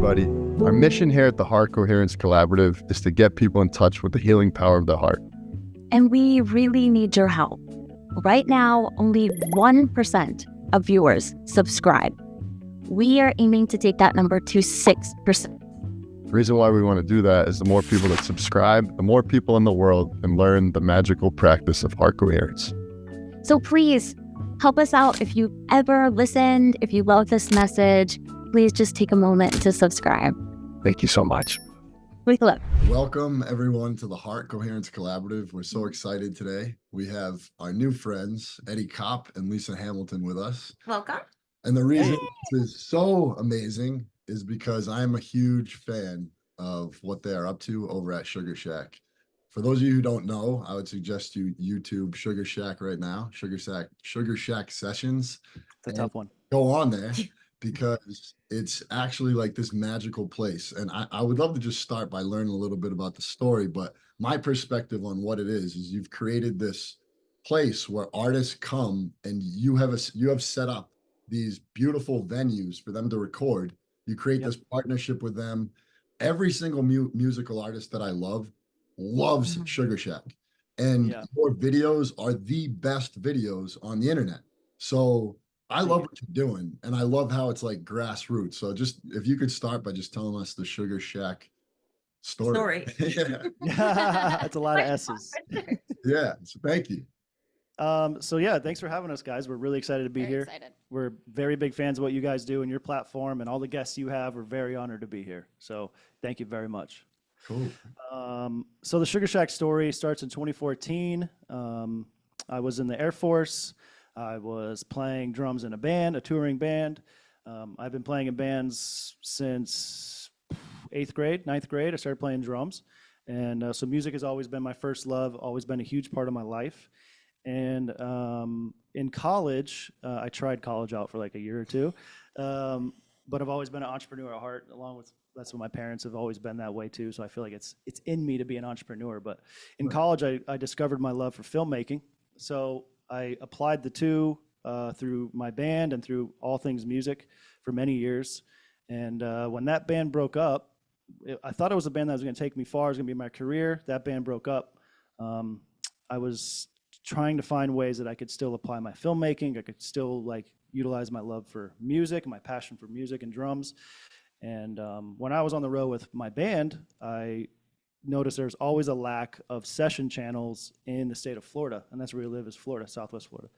everybody. Our mission here at the Heart Coherence Collaborative is to get people in touch with the healing power of the heart. And we really need your help. Right now, only 1% of viewers subscribe. We are aiming to take that number to 6%. The reason why we want to do that is the more people that subscribe, the more people in the world can learn the magical practice of heart coherence. So please help us out. If you've ever listened, if you love this message, please just take a moment to subscribe. Thank you so much. Welcome everyone to the Heart Coherence Collaborative. We're so excited today. We have our new friends, Eddie Kopp and Lisa Hamilton with us. Welcome. And the reason this is so amazing is because I'm a huge fan of what they are up to over at Sugarshack. For those of you who don't know, I would suggest you YouTube Sugarshack right now, Sugarshack Sessions. It's a tough one. Go on there because it's actually like this magical place. And I would love to just start by learning a little bit about the story, but my perspective on what it is you've created this place where artists come and you have set up these beautiful venues for them to record. You create this partnership with them. Every single musical artist that I love loves Sugarshack. And your videos are the best videos on the internet. So I love what you're doing. And I love how it's like grassroots. So just, if you could start by just telling us the Sugarshack story. Yeah, that's a lot of S's. Yeah, so thank you. So yeah, thanks for having us, guys. We're really excited to be here. Excited. We're very big fans of what you guys do and your platform and all the guests you have. We're very honored to be here. So thank you very much. Cool. So the Sugarshack story starts in 2014. I was in the Air Force. I was playing drums in a band, a touring band. I've been playing in bands since 8th grade, 9th grade. I started playing drums. And so music has always been my first love, always been a huge part of my life. And in college, I tried college out for like a year or two, but I've always been an entrepreneur at heart, along with, that's what my parents have always been that way too. So I feel like it's in me to be an entrepreneur. But in college, I discovered my love for filmmaking. So I applied the two through my band and through all things music for many years. And when that band broke up, I thought it was a band that was going to take me far. It was going to be my career. That band broke up. I was trying to find ways that I could still apply my filmmaking. I could still like utilize my love for music, my passion for music and drums. And when I was on the road with my band, I noticed there's always a lack of session channels in the state of Florida. And that's where we live, is Florida, Southwest Florida.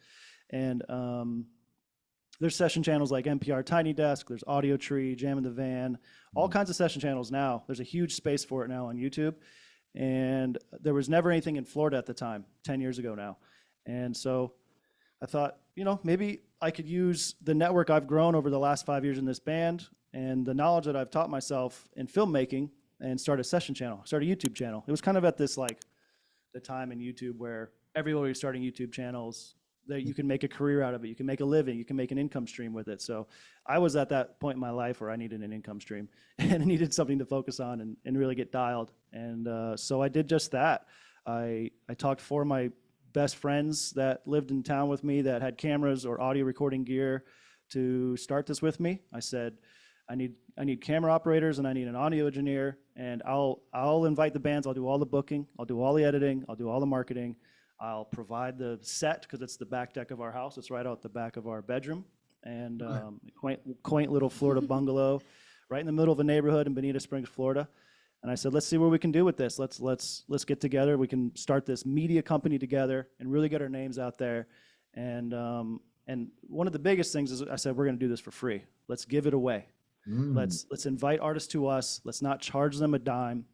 And there's session channels like NPR Tiny Desk, there's Audio Tree, Jam in the Van, all kinds of session channels now. There's a huge space for it now on YouTube. And there was never anything in Florida at the time, 10 years ago now. And so I thought, maybe I could use the network I've grown over the last 5 years in this band and the knowledge that I've taught myself in filmmaking and start a session channel, start a YouTube channel. It was kind of at this, like, the time in YouTube where everybody was starting YouTube channels, that you can make a career out of it, you can make a living, you can make an income stream with it. So I was at that point in my life where I needed an income stream and I needed something to focus on and really get dialed. And so I did just that. I talked to 4 of my best friends that lived in town with me that had cameras or audio recording gear to start this with me. I said, I need camera operators and I need an audio engineer, and I'll invite the bands, I'll do all the booking, I'll do all the editing, I'll do all the marketing. I'll provide the set because it's the back deck of our house. It's right out the back of our bedroom, and quaint little Florida bungalow right in the middle of a neighborhood in Bonita Springs, Florida. And I said, let's see what we can do with this. Let's get together. We can start this media company together and really get our names out there. And one of the biggest things is I said, we're going to do this for free. Let's give it away. Let's invite artists to us. Let's not charge them a dime.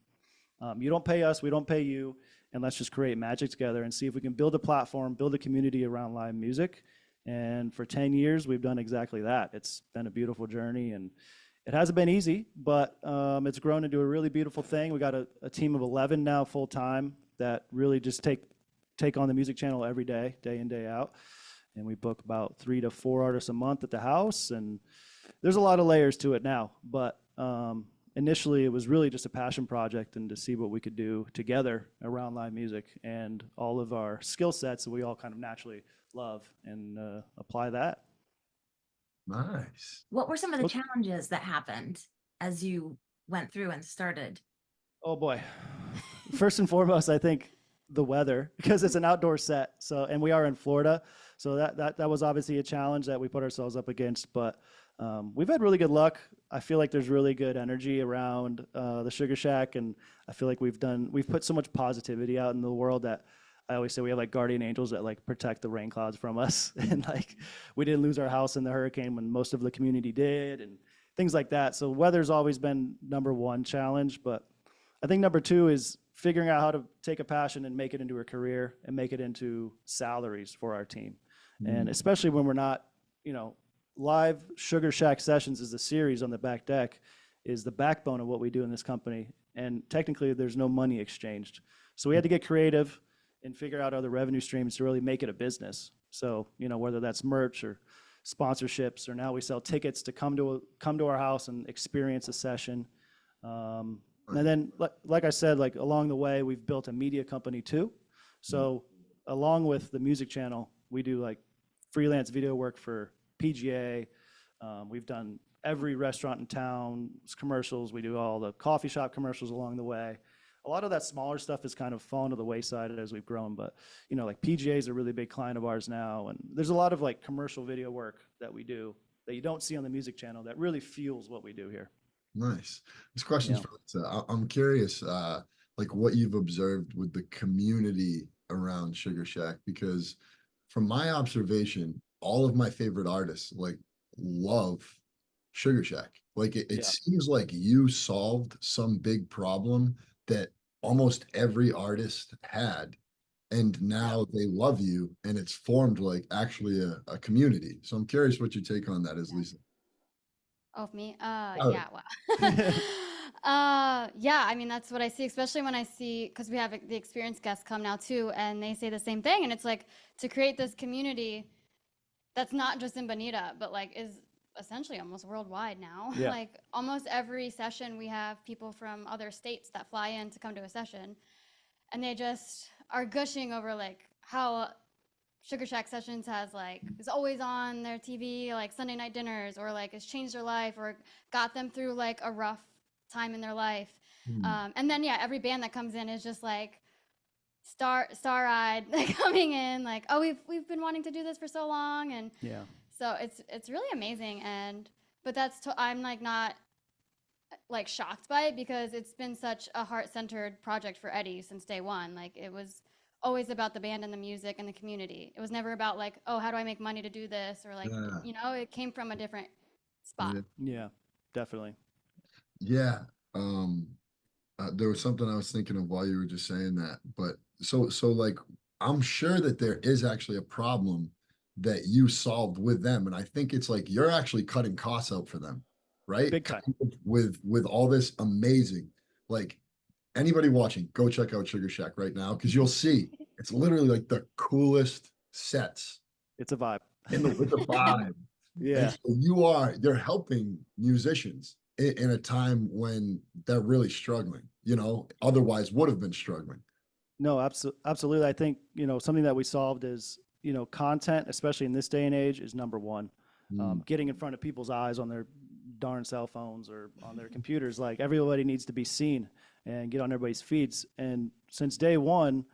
You don't pay us, we don't pay you. And let's just create magic together and see if we can build a platform, build a community around live music. And for 10 years, we've done exactly that. It's been a beautiful journey, and it hasn't been easy, but it's grown into a really beautiful thing. We got a team of 11 now full time that really just take on the music channel every day, day in, day out. And we book about 3 to 4 artists a month at the house. And there's a lot of layers to it now, but initially, it was really just a passion project and to see what we could do together around live music and all of our skill sets that we all kind of naturally love and apply that. Nice. What were some of the challenges that happened as you went through and started? Oh boy. First and foremost, I think the weather, because it's an outdoor set. So, and we are in Florida. So that was obviously a challenge that we put ourselves up against, but we've had really good luck. I feel like there's really good energy around the Sugarshack, and I feel like we've put so much positivity out in the world that I always say we have like guardian angels that like protect the rain clouds from us. And like we didn't lose our house in the hurricane when most of the community did, and things like that. So weather's always been number one challenge, but I think number two is figuring out how to take a passion and make it into a career and make it into salaries for our team. And especially when we're not, live Sugarshack sessions is the series on the back deck, is the backbone of what we do in this company. And technically there's no money exchanged. So we had to get creative and figure out other revenue streams to really make it a business. So, whether that's merch or sponsorships, or now we sell tickets to come to our house and experience a session. And then, like I said, like along the way, we've built a media company too. So along with the music channel, we do like freelance video work for PGA. We've done every restaurant in town, commercials. We do all the coffee shop commercials along the way. A lot of that smaller stuff has kind of fallen to the wayside as we've grown, but like PGA is a really big client of ours now. And there's a lot of like commercial video work that we do that you don't see on the music channel that really fuels what we do here. Nice. This question's for Lisa. I'm curious, like what you've observed with the community around Sugarshack, because from my observation, all of my favorite artists like love Sugarshack. Like it seems like you solved some big problem that almost every artist had, and now they love you, and it's formed like actually a community. So I'm curious what your take on that is, Lisa. Oh, me? Yeah, wow. Yeah, I mean, that's what I see, especially when I see, because we have the experienced guests come now too, and they say the same thing. And it's like to create this community that's not just in Bonita, but like is essentially almost worldwide now. Yeah. Like almost every session, we have people from other states that fly in to come to a session, and they just are gushing over like how Sugarshack Sessions is always on their TV, like Sunday night dinners, or like has changed their life or got them through like a rough time in their life. And then every band that comes in is just like star-eyed, like coming in like, oh, we've been wanting to do this for so long, and so it's really amazing. And but I'm like not like shocked by it, because it's been such a heart-centered project for Eddie since day one. Like it was always about the band and the music and the community. It was never about like, oh, how do I make money to do this, or like it came from a different spot. Yeah, definitely. Yeah. There was something I was thinking of while you were just saying that, but so like I'm sure that there is actually a problem that you solved with them, and I think it's like you're actually cutting costs out for them, right? Big time. With all this amazing, like anybody watching, go check out Sugarshack right now, because you'll see it's literally like the coolest sets. It's a vibe. With the vibe. Yeah. So you're helping musicians in a time when they're really struggling, otherwise would have been struggling. No, absolutely. I think, something that we solved is, content, especially in this day and age, is number one. Getting in front of people's eyes on their darn cell phones or on their computers. Like everybody needs to be seen and get on everybody's feeds. And since day one,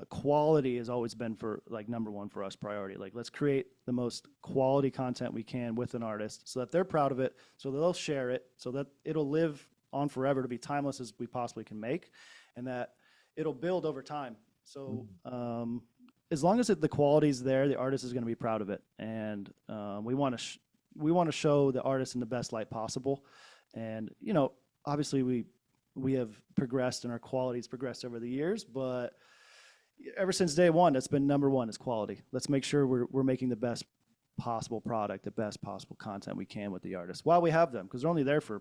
quality has always been for like number one for us priority. Like let's create the most quality content we can with an artist so that they're proud of it, so that they'll share it, so that it'll live on forever to be timeless as we possibly can make, and that it'll build over time. So as long as the quality's there, the artist is going to be proud of it. And we want to show the artist in the best light possible. And, obviously we have progressed and our quality's progressed over the years, but ever since day one, that's been number one, is quality. Let's make sure we're making the best possible product, the best possible content we can with the artists while we have them, because they're only there for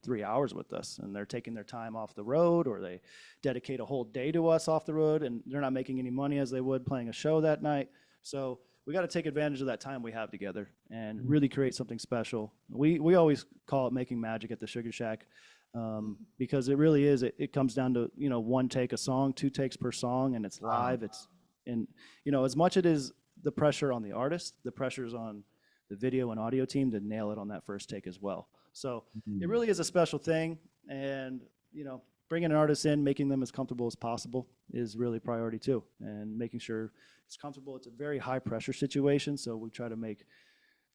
3 hours with us, and they're taking their time off the road, or they dedicate a whole day to us off the road, and they're not making any money as they would playing a show that night. So we got to take advantage of that time we have together and really create something special. We always call it making magic at the Sugarshack, because it really is. It comes down to one take a song, 2 takes per song, and it's live. As much it is the pressure on the artist, the pressure's on the video and audio team to nail it on that first take as well. So it really is a special thing. And, you know, bringing an artist in, making them as comfortable as possible is really priority too. And making sure it's comfortable. It's a very high pressure situation. So we try to make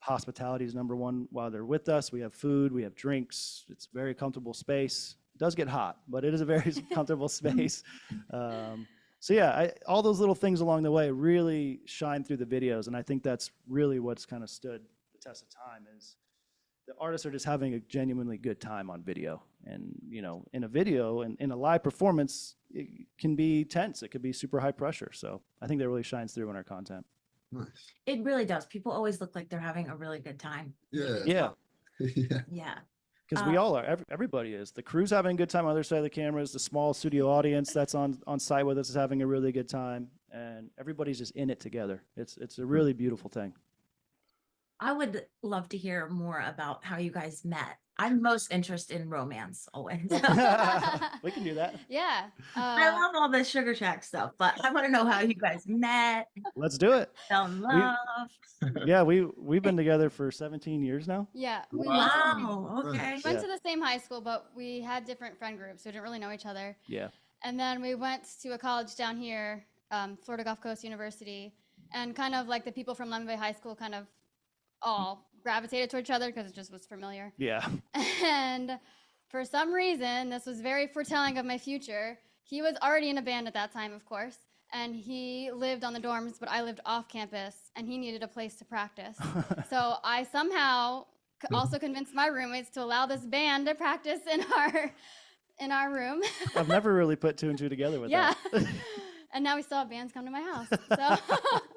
hospitality is number one while they're with us. We have food, we have drinks. It's a very comfortable space. It does get hot, but it is a very comfortable space. So yeah, all those little things along the way really shine through the videos. And I think that's really what's kind of stood the test of time is the artists are just having a genuinely good time on video. And, you know, in a video and in a live performance, it can be tense. It could be super high pressure. So I think that really shines through in our content. Nice. It really does. People always look like they're having a really good time. Yeah. Yeah. Yeah. Yeah. Because we all are. Everybody is. The crew's having a good time on the other side of the cameras. The small studio audience that's on site with us is having a really good time. And everybody's just in it together. It's a really beautiful thing. I would love to hear more about how you guys met. I'm most interested in romance always. We can do that. Yeah. I love all the Sugarshack stuff, but I want to know how you guys met, Let's do it. fell in love. Yeah, we've been together for 17 years now. Yeah. We Wow. Okay. went to the same high school, but we had different friend groups. We didn't really know each other. Yeah. And then we went to a college down here, Florida Gulf Coast University, and kind of like the people from Lemon Bay High School kind of all gravitated toward each other because it just was familiar. Yeah. And for some reason, this was very foretelling of my future. He was already in a band at that time, of course, and he lived on the dorms, but I lived off campus, and he needed a place to practice. So I somehow also convinced my roommates to allow this band to practice in our room. I've never really put two and two together with that. And now we still have bands come to my house. So,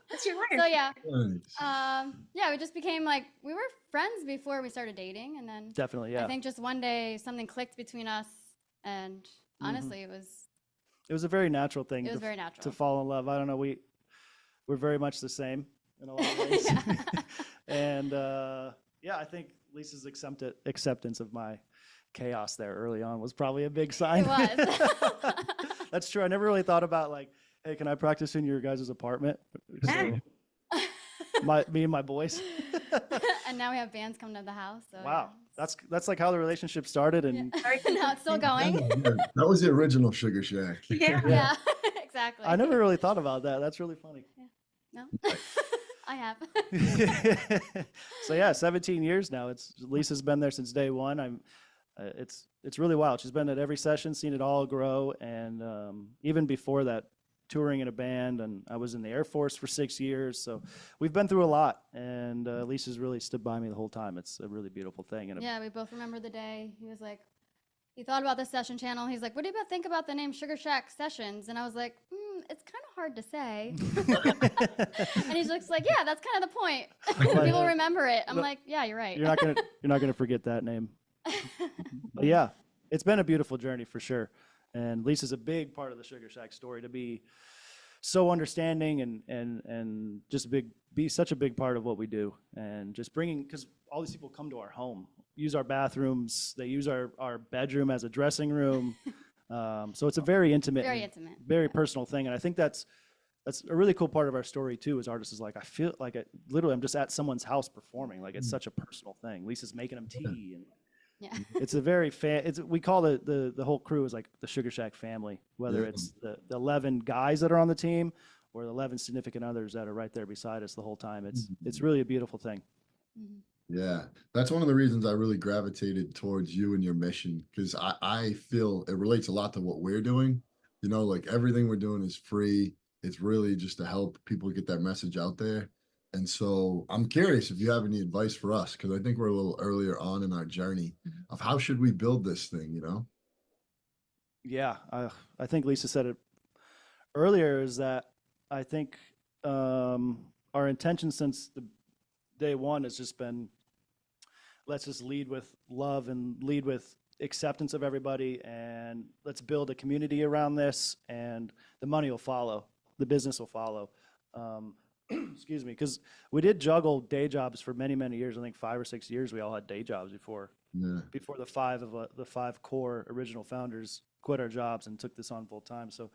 That's your life. so yeah. Nice. Yeah, we just became like, we were friends before we started dating. And then Definitely, yeah. I think just one day something clicked between us. And honestly, it was a very natural thing was very natural. to fall in love. I don't know, we're very much the same in a lot of ways. And yeah, I think Lisa's acceptance of my chaos there early on was probably a big sign. It was. That's true. I never really thought about like, hey, can I practice in your guys' apartment? So, me and my boys. And now we have bands come to the house. So Wow. That's like how the relationship started. And now it's still going. Yeah, that was the original Sugarshack. Yeah, exactly. I never really thought about that. That's really funny. No, I have. So yeah, 17 years now. Lisa's been there since day one. It's really wild. She's been at every session, seen it all grow, and even before that, touring in a band, and I was in the Air Force for 6 years. So we've been through a lot, and Lisa's really stood by me the whole time. It's a really beautiful thing. And Yeah, we both remember the day. He was like, he thought about the session channel. He's like, what do you think about the name Sugarshack Sessions? And I was like, it's kind of hard to say. And he's just like, yeah, that's kind of the point. People remember it. I'm like, yeah, you're right. You're not gonna forget that name. But yeah, it's been a beautiful journey for sure. And Lisa's a big part of the Sugarshack story, to be so understanding and just be such a big part of what we do, and just bringing, because all these people come to our home, use our bathrooms, they use our bedroom as a dressing room. So it's a very intimate, very personal thing. And I think that's a really cool part of our story too, as artists, is like, I feel like literally I'm just at someone's house performing. Like, it's such a personal thing. Lisa's making them tea, and it's a very we call the whole crew is like the Sugarshack family, whether it's the 11 guys that are on the team or the 11 significant others that are right there beside us the whole time. It's really a beautiful thing. Yeah, that's one of the reasons I really gravitated towards you and your mission, because I feel it relates a lot to what we're doing. You know, like, everything we're doing is free. It's really just to help people get that message out there. And so I'm curious if you have any advice for us, because I think we're a little earlier on in our journey of how should we build this thing, you know? Yeah, I think Lisa said it earlier, is that I think our intention since the day one has just been, let's just lead with love and lead with acceptance of everybody, and let's build a community around this, and the money will follow, the business will follow. Excuse me, because we did juggle day jobs for many, many years. I think 5 or 6 years we all had day jobs before the five core original founders quit our jobs and took this on full time. So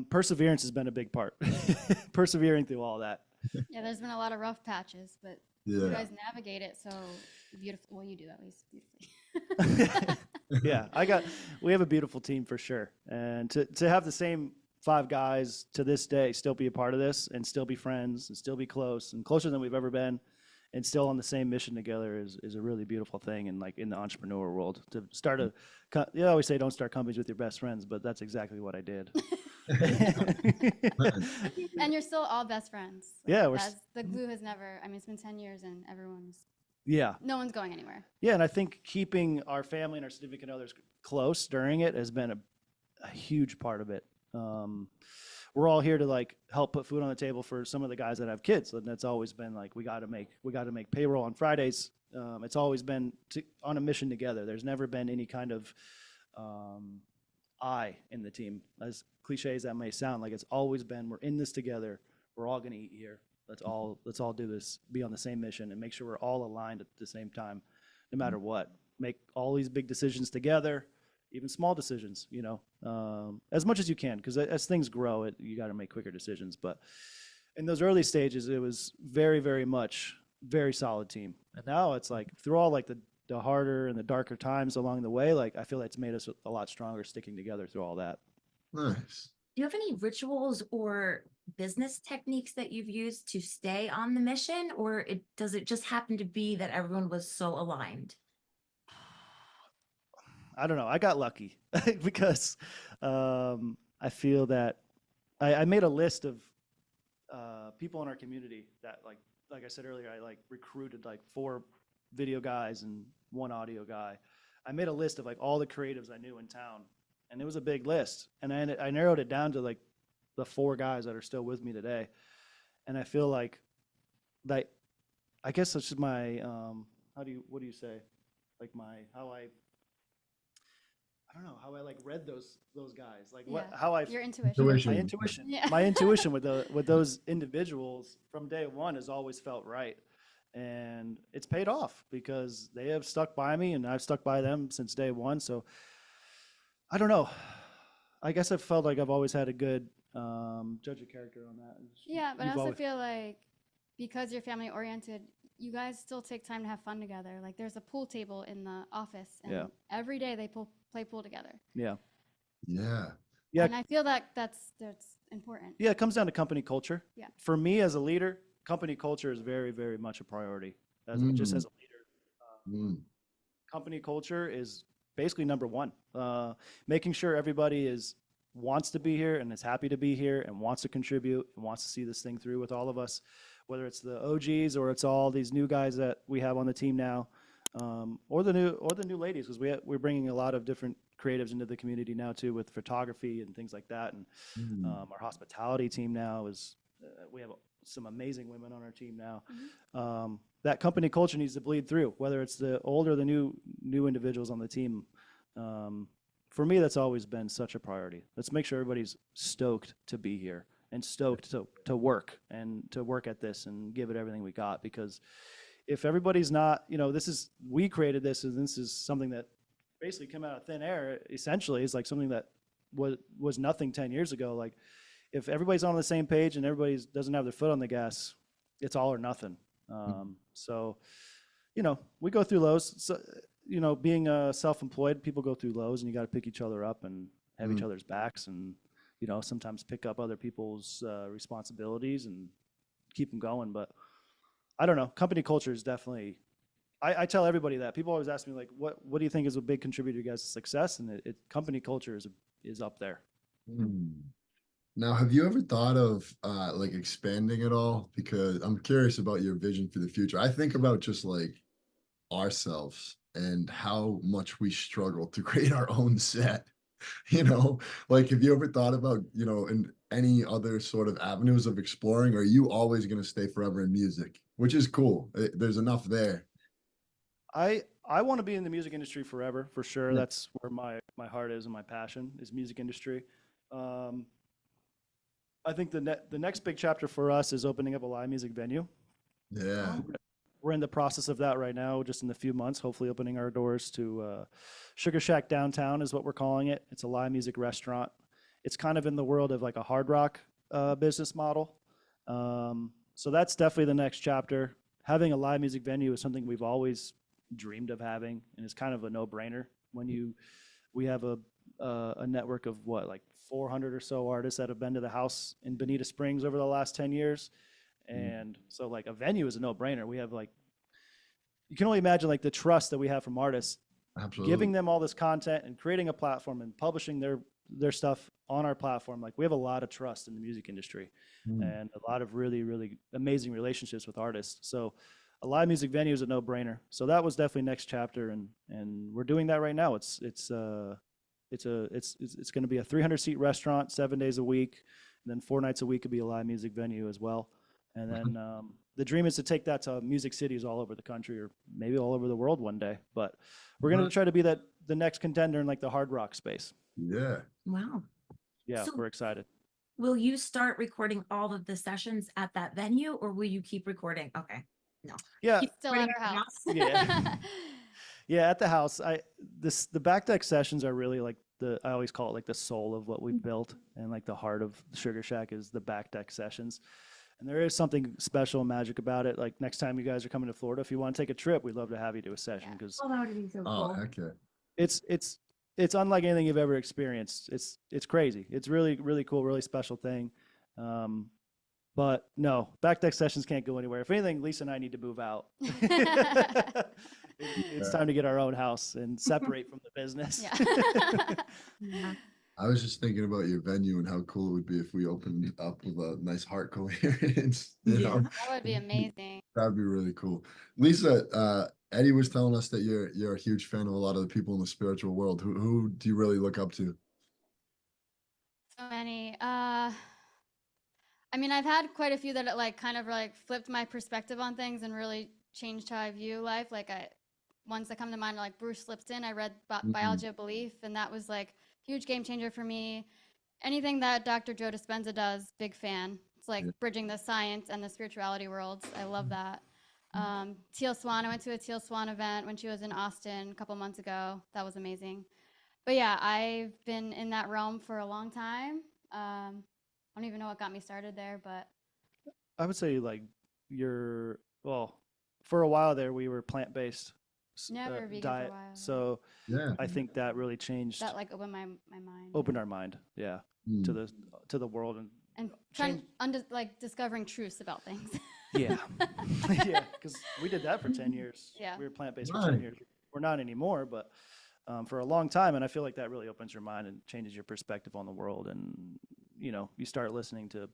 perseverance has been a big part. Persevering through all that. Yeah, there's been a lot of rough patches, but you guys navigate it so beautiful. Well, you do at least beautifully. Yeah, we have a beautiful team for sure. And to have the same 5 guys to this day still be a part of this and still be friends and still be close and closer than we've ever been and still on the same mission together is a really beautiful thing. And like in the entrepreneur world, to start you always say don't start companies with your best friends, but that's exactly what I did. And you're still all best friends. Yeah, the glue has never. I mean, it's been 10 years, and yeah, no one's going anywhere. Yeah, and I think keeping our family and our significant others close during it has been a huge part of it. We're all here to like help put food on the table for some of the guys that have kids, and that's always been like we got to make payroll on Fridays. It's always been on a mission together. There's never been any kind of I in the team, as cliche as that may sound. Like it's always been we're in this together. We're all going to eat here. Let's all do this, be on the same mission, and make sure we're all aligned at the same time, no matter what. Make all these big decisions together, even small decisions, as much as you can, because as things grow, you got to make quicker decisions. But in those early stages, it was very, very much very solid team. And now it's like through all like the harder and the darker times along the way, like I feel like it's made us a lot stronger sticking together through all that. Nice. Do you have any rituals or business techniques that you've used to stay on the mission, or does it just happen to be that everyone was so aligned? I don't know. I got lucky because I feel that I made a list of people in our community that like I said earlier, I like recruited like 4 video guys and 1 audio guy. I made a list of like all the creatives I knew in town, and it was a big list. And I narrowed it down to like the 4 guys that are still with me today. And I feel like that, I guess that's just my, what do you say? Like I don't know how I like read those guys, like your intuition. My intuition, Yeah. my intuition with those individuals from day one has always felt right. And it's paid off because they have stuck by me and I've stuck by them since day one. So I don't know. I guess I felt like I've always had a good judge of character on that. Yeah, but I also feel like because you're family oriented, you guys still take time to have fun together. Like there's a pool table in the office, and every day they play pool together. Yeah. Yeah. Yeah. And I feel that that's important. Yeah, it comes down to company culture. Yeah. For me as a leader, company culture is very, very much a priority. Just as a leader, company culture is basically number one. Making sure everybody wants to be here and is happy to be here and wants to contribute and wants to see this thing through with all of us, whether it's the OGs or it's all these new guys that we have on the team now, or the new ladies, because we're bringing a lot of different creatives into the community now too, with photography and things like that. And our hospitality team now we have some amazing women on our team now. That company culture needs to bleed through, whether it's the old or the new individuals on the team. For me, that's always been such a priority. Let's make sure everybody's stoked to be here and stoked to work and to work at this and give it everything we got. Because if everybody's not, we created this, and this is something that basically came out of thin air. Essentially, it's like something that was nothing 10 years ago. Like if everybody's on the same page and everybody doesn't have their foot on the gas, it's all or nothing. So, we go through lows. So, being self-employed, people go through lows, and you got to pick each other up and have each other's backs, and sometimes pick up other people's responsibilities and keep them going. But I don't know. Company culture is definitely. I tell everybody that. People always ask me like, "What do you think is a big contributor to you guys' success?" And company culture is up there. Now, have you ever thought of like expanding it all? Because I'm curious about your vision for the future. I think about just like ourselves and how much we struggle to create our own set. Like have you ever thought about, in any other sort of avenues of exploring? Or are you always going to stay forever in music, which is cool? There's enough there. I want to be in the music industry forever, for sure. Yeah. That's where my heart is and my passion is music industry. I think the next big chapter for us is opening up a live music venue. Yeah. We're in the process of that right now, just in a few months, hopefully opening our doors to Sugarshack Downtown is what we're calling it. It's a live music restaurant. It's kind of in the world of like a hard rock business model. So that's definitely the next chapter. Having a live music venue is something we've always dreamed of having, and it's kind of a no-brainer when we have a network of what, like 400 or so artists that have been to the house in Bonita Springs over the last 10 years. And so like a venue is a no-brainer. We have like, you can only imagine like the trust that we have from artists, Absolutely. giving them all this content and creating a platform and publishing their stuff on our platform. Like we have a lot of trust in the music industry and a lot of really, really amazing relationships with artists. So a live music venue is a no-brainer. So that was definitely next chapter, and we're doing that right now. It's going to be a 300-seat restaurant 7 days a week, and then 4 nights a week could be a live music venue as well. And then the dream is to take that to music cities all over the country, or maybe all over the world one day. But we're going to try to be the next contender in like the hard rock space. Yeah. Wow. Yeah, So- we're excited. Will you start recording all of the sessions at that venue, or will you keep recording? Okay. No. Yeah, Keep Still at recording our at house. Yeah. Yeah, at the house. The back deck sessions are really like I always call it like the soul of what we've built, and like the heart of Sugarshack is the back deck sessions. And there is something special and magic about it. Like next time you guys are coming to Florida, if you want to take a trip, we'd love to have you do a session, because Oh, that would be so Oh, cool. heck yeah. it's unlike anything you've ever experienced. It's crazy. It's really, really cool, really special thing. But no, back deck sessions can't go anywhere. If anything, Lisa and I need to move out. It's time to get our own house and separate from the business. Yeah. I was just thinking about your venue and how cool it would be if we opened up with a nice heart coherence. You know, That would be amazing. that'd be really cool. Lisa, Eddie was telling us that you're a huge fan of a lot of the people in the spiritual world. Who do you really look up to? So many. I mean, I've had quite a few that like kind of like flipped my perspective on things and really changed how I view life. Like ones that come to mind are like Bruce Lipton. I read Biology of Belief, and that was like huge game changer for me. Anything that Dr. Joe Dispenza does, big fan. It's like bridging the science and the spirituality worlds. I love that. Teal Swan, I went to a Teal Swan event when she was in Austin a couple months ago. That was amazing. But yeah, I've been in that realm for a long time. I don't even know what got me started there, but I would say like for a while there, we were plant-based never vegan diet. for a while. So Yeah. I think that really changed, that like opened my mind. opened our mind. Yeah. Mm. To the world. And trying like discovering truths about things. Yeah. Yeah. Because we did that for 10 years. Yeah. We were plant-based for Right. 10 years. We're not anymore, but for a long time. And I feel like that really opens your mind and changes your perspective on the world. And, you start listening to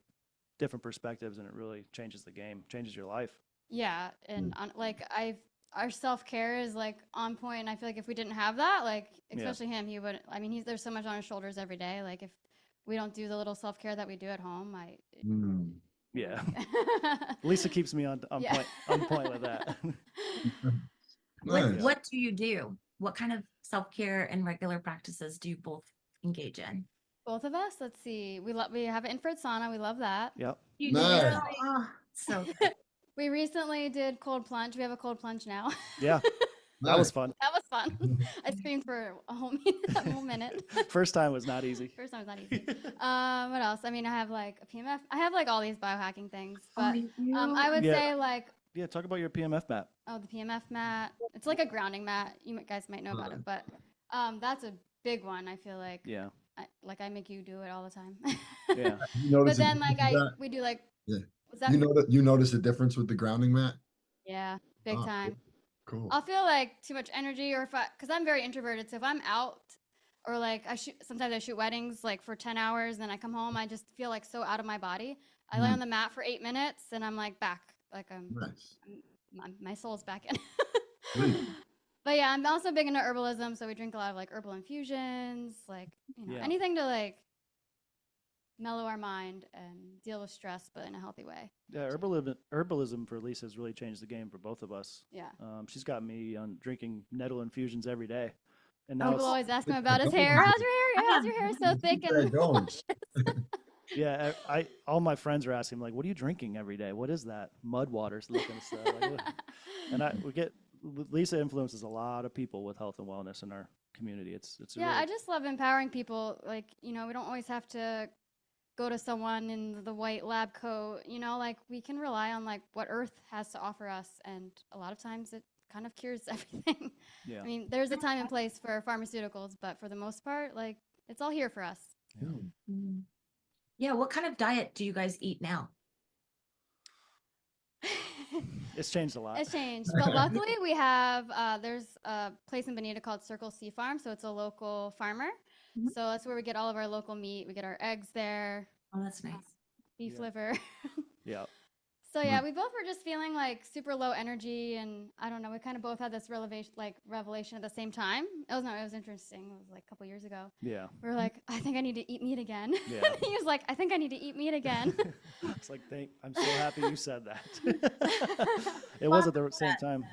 different perspectives, and it really changes the game, changes your life. Yeah, and our self-care is like on point, and I feel like if we didn't have that, like especially him, he would. I mean, there's so much on his shoulders every day. Like if we don't do the little self-care that we do at home, Yeah. Lisa keeps me on point with that. Nice. What do you do? What kind of self-care and regular practices do you both engage in? Both of us. Let's see. We have an infrared sauna. We love that. Yep. You Nice. do? Oh, so good. We recently did cold plunge. We have a cold plunge now. Yeah. That was fun. That was fun. I screamed for a whole minute. First time was not easy. First time was not easy. What else? I mean, I have like a PMF. I have like all these biohacking things, but I would say like, Yeah. Talk about your PMF map. oh, the PMF mat. It's like a grounding mat. You guys might know about it, but that's a big one. I feel like. Yeah. I make you do it all the time. Yeah. But then like we do like. Yeah. What's that? You notice a difference with the grounding mat? Yeah, big Oh, time. Cool. I'll feel like too much energy, or because I'm very introverted, so if I'm out, or like sometimes I shoot weddings like for 10 hours, then I come home, I just feel like so out of my body. I lay on the mat for 8 minutes, and I'm like back, like Nice. my soul's back in. Sweet. But yeah, I'm also big into herbalism, so we drink a lot of like herbal infusions, like anything to like mellow our mind and deal with stress, but in a healthy way. Yeah. Herbalism for Lisa has really changed the game for both of us. Yeah. She's got me on drinking nettle infusions every day. And now People always ask him about his hair. How's your hair? How's your hair so thick and luscious? yeah, all my friends are asking like, what are you drinking every day? What is that? Mud waters looking stuff. Like, what? And Lisa influences a lot of people with health and wellness in our community. It's yeah, really, I just love empowering people. Like, we don't always have to go to someone in the white lab coat, like we can rely on like what Earth has to offer us. And a lot of times kind of cures everything. Yeah. I mean, there's a time and place for pharmaceuticals, but for the most part, like it's all here for us. Mm. Yeah. What kind of diet do you guys eat now? It's changed a lot. It's changed, but luckily we have there's a place in Bonita called Circle C Farm, so it's a local farmer. Mhm. So that's where we get all of our local meat. We get our eggs there, Oh, that's nice. beef Yeah. liver. Yeah. So yeah, we both were just feeling like super low energy, and I don't know. We kind of both had this revelation at the same time. It was interesting. It was like a couple years ago. Yeah. We were like, I think I need to eat meat again. Yeah. And he was like, I think I need to eat meat again. It's like, I'm so happy you said that. It was at the same time.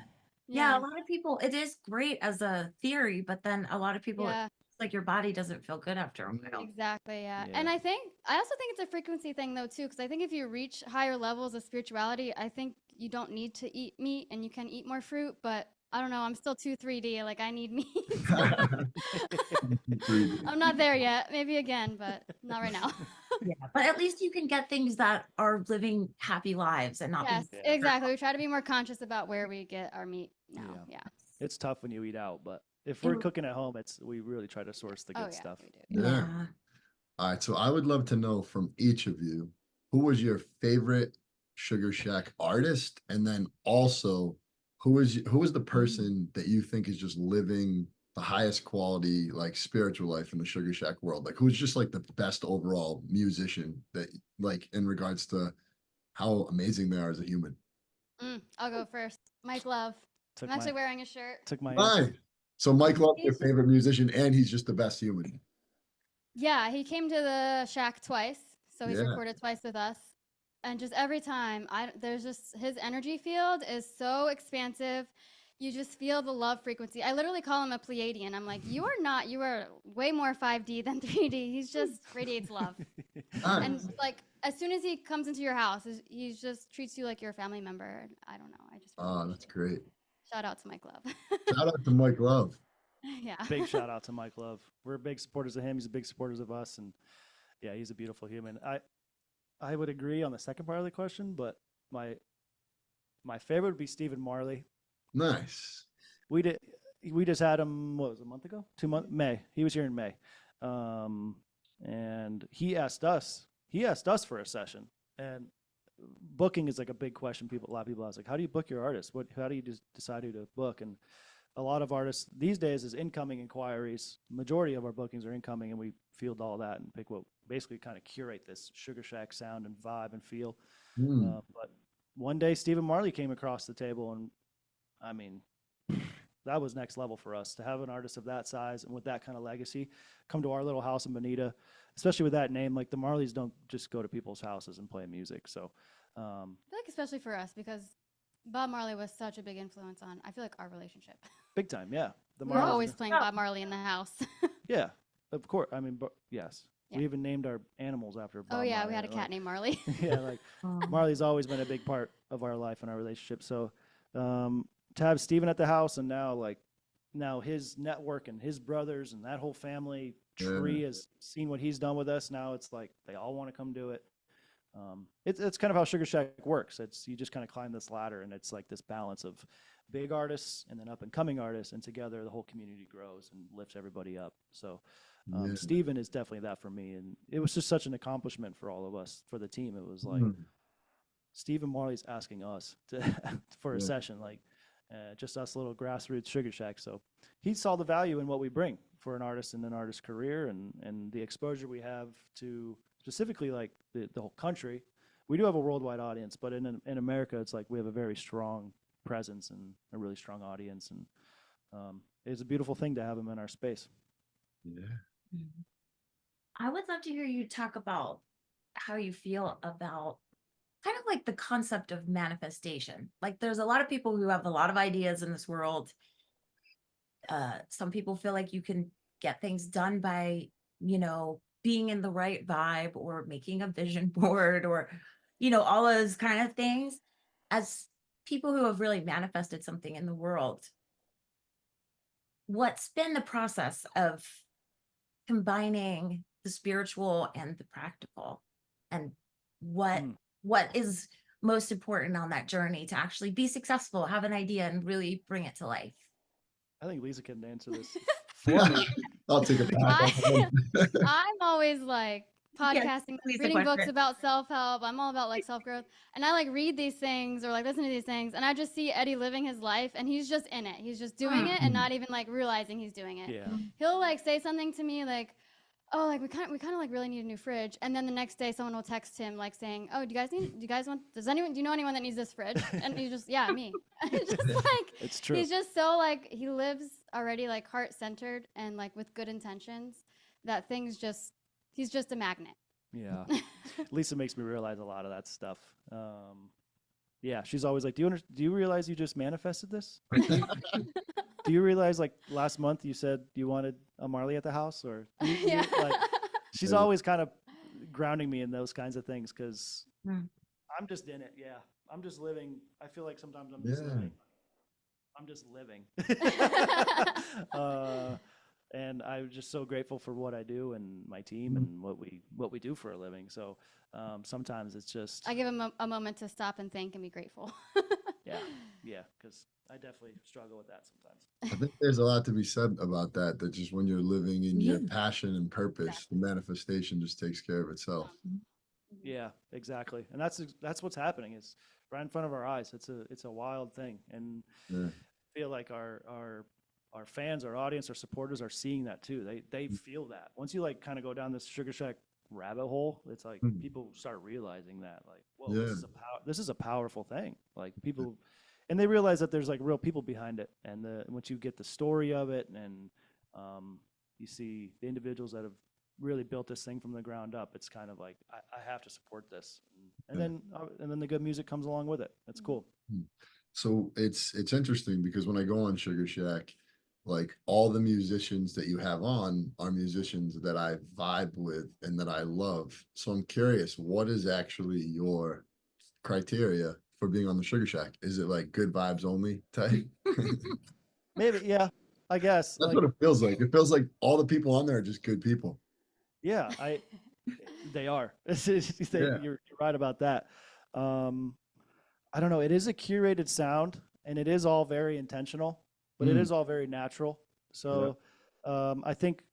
Yeah, a lot of people, it is great as a theory, but then a lot of people, Yeah. it's like your body doesn't feel good after a while. Exactly, yeah. Yeah. And I also think it's a frequency thing though too, because I think if you reach higher levels of spirituality, I think you don't need to eat meat and you can eat more fruit, but I don't know, I'm still too 3D, like I need meat. I'm not there yet. Maybe again, but not right now. Yeah, but at least you can get things that are living happy lives and not Yes, be exactly. We try to be more conscious about where we get our meat now. Yeah. It's tough when you eat out, but if we're cooking at home, we really try to source the good stuff. We do. Yeah. All right. So I would love to know from each of you, who was your favorite Sugarshack artist? And then also, who is the person that you think is just living the highest quality, like spiritual life in the Sugarshack world? Like who's just like the best overall musician that like in regards to how amazing they are as a human? I'll go first. Mike Love. I'm actually wearing a shirt. Took my Hi. answer. So Mike Love's your favorite musician and he's just the best human. Yeah, he came to the shack twice, so he's Yeah. recorded twice with us. And just every time, there's just his energy field is so expansive. You just feel the love frequency. I literally call him a Pleiadian. I'm like, you are way more 5D than 3D. He's just radiates love. Nice. And like as soon as he comes into your house, he just treats you like you're a family member. I don't know. I just Oh, that's great. shout out to Mike Love. Shout out to Mike Love. Yeah. Big shout out to Mike Love. We're big supporters of him. He's a big supporters of us, and yeah, he's a beautiful human. I would agree on the second part of the question, but my favorite would be Stephen Marley. Nice. We just had him, what was it, a month ago? 2 months? May. He was here in May. And he asked us for a session. And booking is like a big question. A lot of people ask, like, how do you book your artists? How do you decide who to book? And a lot of artists these days is incoming inquiries. Majority of our bookings are incoming, and we field all that and pick what basically kind of curate this Sugarshack sound and vibe and feel. But one day Stephen Marley came across the table, and I mean, that was next level for us to have an artist of that size and with that kind of legacy come to our little house in Bonita, especially with that name. Like the Marleys don't just go to people's houses and play music. So I feel like especially for us, because Bob Marley was such a big influence on, I feel like, our relationship. big time, yeah. The We're always playing Bob Marley in the house. Yeah, of course. I mean, yes. Yeah. We even named our animals after Bob Marley. We had a cat named Marley. Yeah, like Marley's always been a big part of our life and our relationship. So to have Steven at the house, and now his network and his brothers and that whole family tree has seen what he's done with us. Now it's like they all want to come do it. It's kind of how Sugarshack works. You just kind of climb this ladder, and it's like this balance of big artists and then up and coming artists, and together the whole community grows and lifts everybody up. So Steven is definitely that for me, and it was just such an accomplishment for all of us, for the team. It was like Stephen Marley's asking us for a session, like just us little grassroots Sugarshack. So he saw the value in what we bring for an artist and an artist's career, and the exposure we have to specifically like the whole country. We do have a worldwide audience, but in America, it's like we have a very strong presence and a really strong audience, and it's a beautiful thing to have him in our space. Yeah. I would love to hear you talk about how you feel about kind of like the concept of manifestation. Like there's a lot of people who have a lot of ideas in this world. Some people feel like you can get things done by, being in the right vibe or making a vision board or, all those kind of things. As people who have really manifested something in the world, what's been the process of combining the spiritual and the practical, and what is most important on that journey to actually be successful, have an idea, and really bring it to life? I think Lisa can answer this for me. I'll take a pass. I'm always like podcasting, please, the reading books question. about self-help. I'm all about like self-growth. And I like read these things or like listen to these things. And I just see Eddie living his life and he's just in it. He's just doing it and not even like realizing he's doing it. Yeah. He'll like say something to me like, oh, like we kind of like really need a new fridge. And then the next day someone will text him like saying, oh, do you know anyone that needs this fridge? And he's just, yeah, me. It's just like, It's true. he's just so like, he lives already like heart-centered and like with good intentions that he's just a magnet. Yeah. Lisa makes me realize a lot of that stuff. Yeah, she's always like, do you realize you just manifested this? Do you realize like last month you said you wanted a Marley at the house? Or Yeah. like, she's always kind of grounding me in those kinds of things because I'm just in it. Yeah, I'm just living. I feel like sometimes I'm just living. I'm just living. And I'm just so grateful for what I do and my team and what we do for a living. So sometimes it's just I give him a moment to stop and think and be grateful. yeah, because I definitely struggle with that sometimes. I think there's a lot to be said about that. That just when you're living in your passion and purpose, the manifestation just takes care of itself. Yeah, exactly. And that's what's happening. It's right in front of our eyes. It's a wild thing, and I feel like our fans, our audience, our supporters are seeing that too. They feel that. Once you like kind of go down this Sugarshack rabbit hole, it's like people start realizing that like, whoa, this is a powerful thing. Like people, and they realize that there's like real people behind it. And once you get the story of it, and you see the individuals that have really built this thing from the ground up, it's kind of like I have to support this, and then the good music comes along with it. That's cool. So it's interesting because when I go on Sugarshack, like all the musicians that you have on are musicians that I vibe with and that I love. So I'm curious, what is actually your criteria for being on the Sugarshack? Is it like good vibes only type? Maybe, yeah, I guess. That's what it feels like. It feels like all the people on there are just good people. Yeah, they are. You're right about that. I don't know. It is a curated sound, and it is all very intentional, but it is all very natural. So I think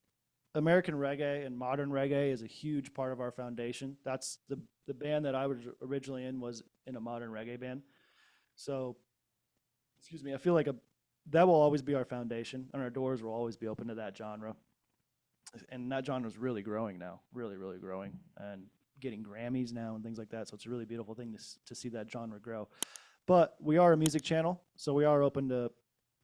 American reggae and modern reggae is a huge part of our foundation. That's the band that I was originally in, was in a modern reggae band. So, excuse me, I feel like that will always be our foundation, and our doors will always be open to that genre. And that genre is really growing now, really, really growing, and getting Grammys now and things like that. So it's a really beautiful thing to see that genre grow. But we are a music channel, so we are open to,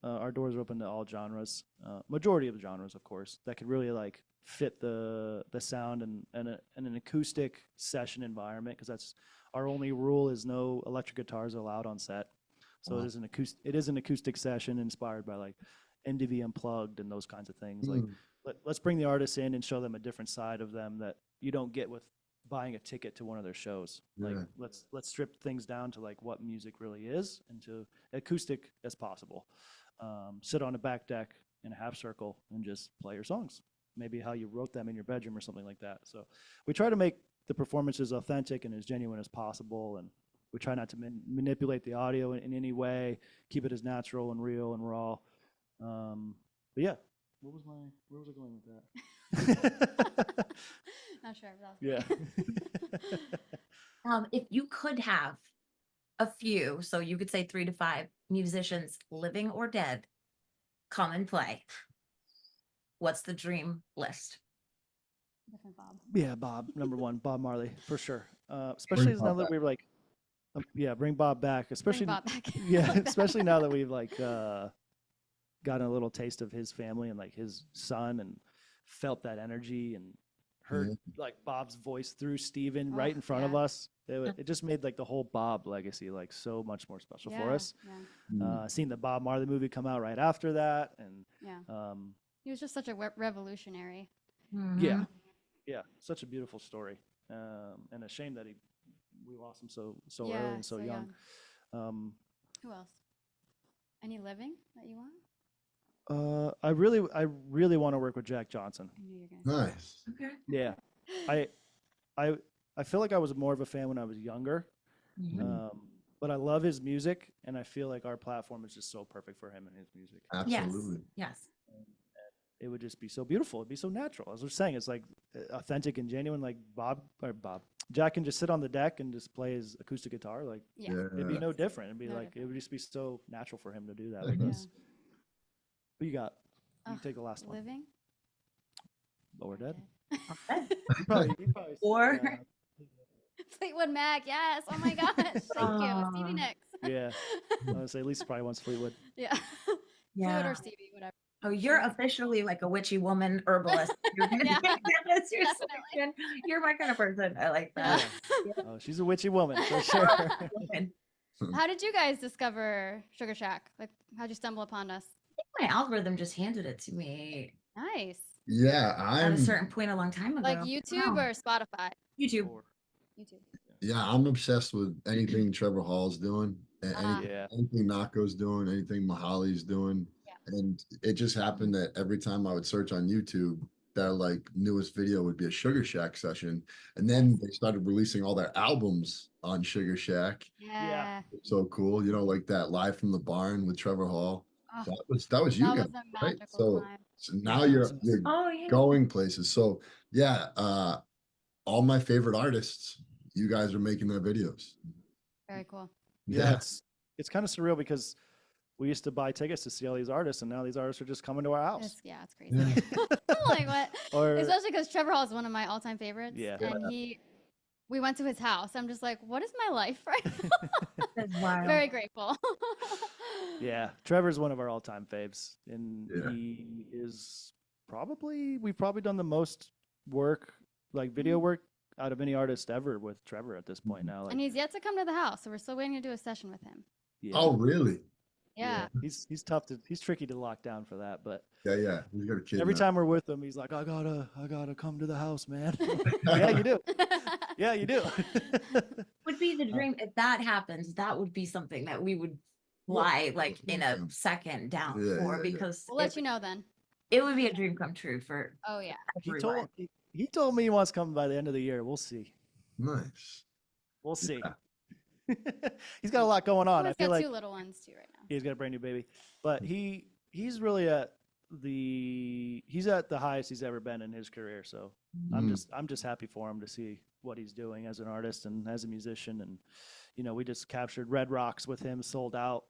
our doors are open to all genres, majority of the genres, of course, that could really like fit the sound and an acoustic session environment, because that's our only rule is no electric guitars allowed on set. So it is an acoustic session inspired by like MTV Unplugged and those kinds of things. Like let's bring the artists in and show them a different side of them that you don't get with buying a ticket to one of their shows. Like let's strip things down to like what music really is and to acoustic as possible. Sit on a back deck in a half circle and just play your songs, maybe how you wrote them in your bedroom or something like that. So we try to make the performances authentic and as genuine as possible, and we try not to manipulate the audio in any way, keep it as natural and real and raw. But yeah, where was I going with that? Not sure if that was Yeah. If you could have a few, so you could say 3 to 5 musicians, living or dead, come and play, what's the dream list? different Bob. Yeah, Bob, number one, Bob Marley, for sure. Especially now that we're like, bring Bob back, especially, Bring Bob back. yeah, especially now that we've like gotten a little taste of his family and like his son and felt that energy and heard like Bob's voice through Steven right in front of us. It just made like the whole Bob legacy like so much more special for us. Seeing the Bob Marley movie come out right after that, and he was just such a revolutionary. Yeah, such a beautiful story, and a shame that we lost him so early and so young. Who else? Any living that you want? I really want to work with Jack Johnson. I knew you were gonna say that. Nice. Okay. Yeah, I feel like I was more of a fan when I was younger, Mhm. But I love his music, and I feel like our platform is just so perfect for him and his music. Yes. Absolutely. Yes. It would just be so beautiful. It'd be so natural. As we're saying, it's like authentic and genuine. Like Jack can just sit on the deck and just play his acoustic guitar. Like Yeah. it'd be no different. It'd be No like it different. would just be so natural for him to do that with Yeah. us. Who you got? You Ugh, take the last one. Living. Or dead. Okay. You probably Or- Fleetwood Mac. Yes. Oh my gosh. Thank you. Stevie Nicks. Yeah. I would say Lisa probably wants Fleetwood. Yeah. Fleetwood Yeah. or Stevie, whatever. Oh, you're officially like a witchy woman herbalist. You're gonna Yeah, that's your definitely. selection. You're my kind of person. I like that. Oh, she's a witchy woman for sure. And How did you guys discover Sugarshack? Like, how'd you stumble upon us? my algorithm just handed it to me Nice. Yeah, at a I'm certain point a long time ago. Like YouTube Wow. or Spotify? YouTube. YouTube. yeah, I'm obsessed with anything Trevor Hall's doing, and Ah. anything, Yeah. anything Nako's doing, anything Mahali's doing. Yeah. And it just happened that every time I would search on YouTube, their like newest video would be a Sugarshack session. And then they started releasing all their albums on Sugarshack. Yeah. So cool, you know, like that Live from the Barn with Trevor Hall. Oh, That was you that guys, was a right? magical time. So now you're Oh yeah. going places. So yeah, all my favorite artists, you guys are making their videos. Very cool. Yeah, it's kind of surreal because we used to buy tickets to see all these artists, and now these artists are just coming to our house. It's crazy. Yeah. Like what? Or Especially because Trevor Hall is one of my all-time favorites. Yeah. And we went to his house. I'm just like, what is my life right now? That's wild. Very grateful. yeah, Trevor's one of our all-time faves, and Yeah. he is we've probably done the most work, like video work, out of any artist ever with Trevor at this point now. Like, And he's yet to come to the house, so we're still waiting to do a session with him. yeah. Oh, really? Yeah. He's tricky to lock down for that, but Yeah. He's got a kid. every now. time we're with him, he's like, I gotta come to the house, man. Yeah, you do. Yeah, you do. Would be the dream if that happens. That would be something that we would fly like in a second down Yeah, for yeah. because We'll let you know then. it would be a dream come true for Oh yeah. everyone. He told me he wants to come by the end of the year. We'll see. Nice. We'll see. Yeah. He's got a lot going on. I He's feel got like two little ones too right now. he's got a brand new baby, but he's really at the highest he's ever been in his career. So I'm just happy for him to see what he's doing as an artist and as a musician. And you know, we just captured Red Rocks with him, sold out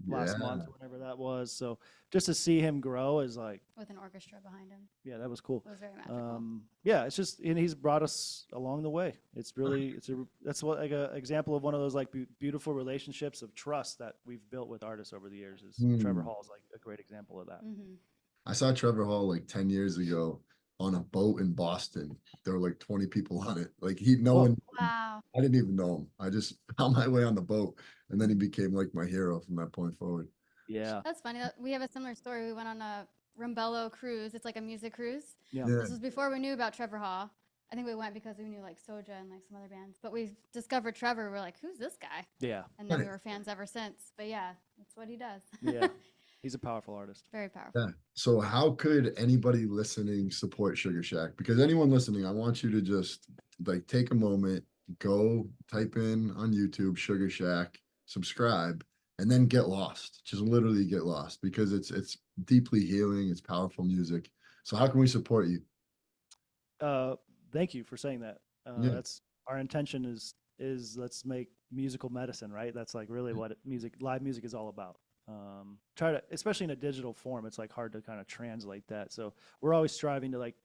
last Yeah. month, whenever that was. So just to see him grow is like, With an orchestra behind him. yeah, that was cool. It was very magical. Yeah, it's just, and he's brought us along the way. It's really, that's what, like a example of one of those like beautiful relationships of trust that we've built with artists over the years. Is Trevor Hall is like a great example of that. Mm-hmm. I saw Trevor Hall like 10 years ago on a boat in Boston. There were like 20 people on it. Like Wow. I didn't even know him. I just found my way on the boat, and then he became like my hero from that point forward. Yeah. That's funny. We have a similar story. We went on a Rumbello cruise. It's like a music cruise. Yeah. Yeah. This was before we knew about Trevor Hall. I think we went because we knew like Soja and like some other bands. But we discovered Trevor. We're like, who's this guy? Yeah. And then we Right. were fans ever since. But yeah, that's what he does. Yeah. He's a powerful artist. Very powerful. Yeah. So how could anybody listening support Sugarshack? Because anyone listening, I want you to just like take a moment, go type in on YouTube Sugarshack, subscribe, and then get lost. Just literally get lost because it's deeply healing. It's powerful music. So how can we support you? Thank you for saying that. Yeah. That's our intention is let's make musical medicine, right? That's like really what live music is all about. Try to, especially in a digital form, it's like hard to kind of translate that. So we're always striving to like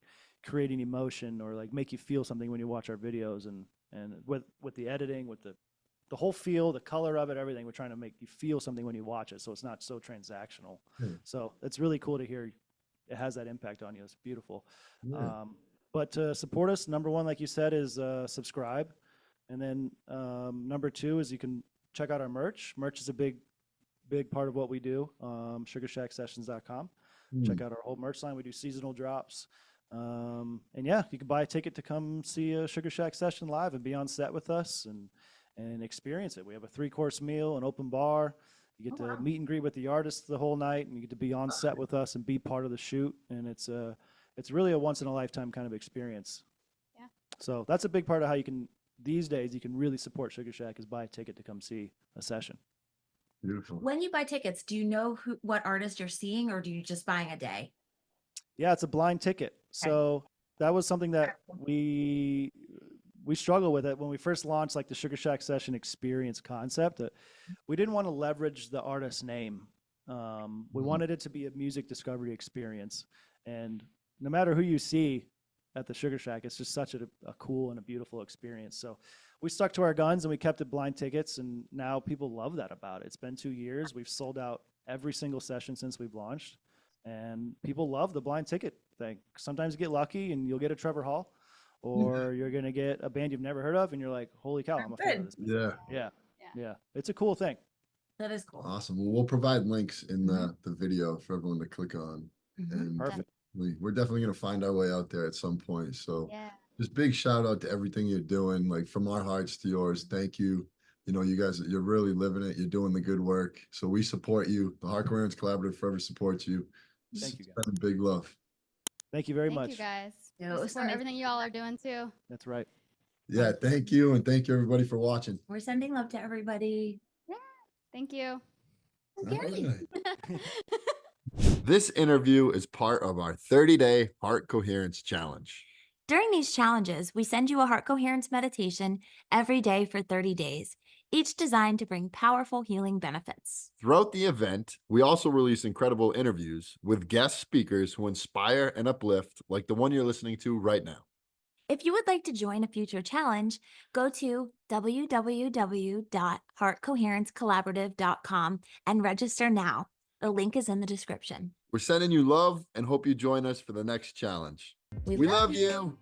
create an emotion or like make you feel something when you watch our videos, and with the editing, with the whole feel, the color of it, everything, we're trying to make you feel something when you watch it. So it's not so transactional. So it's really cool to hear it has that impact on you. It's beautiful. Yeah. But to support us, number one, like you said, is subscribe. And then number two is you can check out our merch. Merch is a big part of what we do. Sugarshacksessions.com. Check out our whole merch line. We do seasonal drops. And yeah, you can buy a ticket to come see a Sugarshack session live and be on set with us and experience it. We have a 3-course meal, an open bar. You get to meet and greet with the artists the whole night, and you get to be on set with us and be part of the shoot. And it's really a once in a lifetime kind of experience. Yeah. So that's a big part of how you can these days you can really support Sugarshack is buy a ticket to come see a session. Beautiful. When you buy tickets, do you know what artist you're seeing, or do you just buying a day? Yeah, it's a blind ticket. So that was something that we struggled with it when we first launched like the Sugarshack session experience concept. We didn't want to leverage the artist's name. We wanted it to be a music discovery experience. And no matter who you see at the Sugarshack, it's just such a cool and a beautiful experience. So we stuck to our guns and we kept it blind tickets, and now people love that about it. It's been 2 years. We've sold out every single session since we've launched, and people love the blind ticket thing. Sometimes you get lucky and you'll get a Trevor Hall, or you're going to get a band you've never heard of and you're like, holy cow, I'm a fan of this band. Yeah. It's a cool thing. That is cool. Awesome. Well, we'll provide links in the video for everyone to click on. And Perfect. we're definitely going to find our way out there at some point. So Yeah. just big shout out to everything you're doing, like from our hearts to yours. Thank you. You know, you guys, you're really living it. You're doing the good work. So we support you. The Heart Coherence Collaborative forever supports you. Thank you, guys. Sending big love. Thank you very Thank much. you guys. Yeah, it We was support amazing. everything you all are doing too. That's right. Yeah, thank you. And thank you everybody for watching. We're sending love to everybody. Thank you. All right. This interview is part of our 30-day Heart Coherence Challenge. During these challenges, we send you a heart coherence meditation every day for 30 days, each designed to bring powerful healing benefits. Throughout the event, we also release incredible interviews with guest speakers who inspire and uplift, like the one you're listening to right now. If you would like to join a future challenge, go to www.heartcoherencecollaborative.com and register now. The link is in the description. We're sending you love and hope you join us for the next challenge. We love you.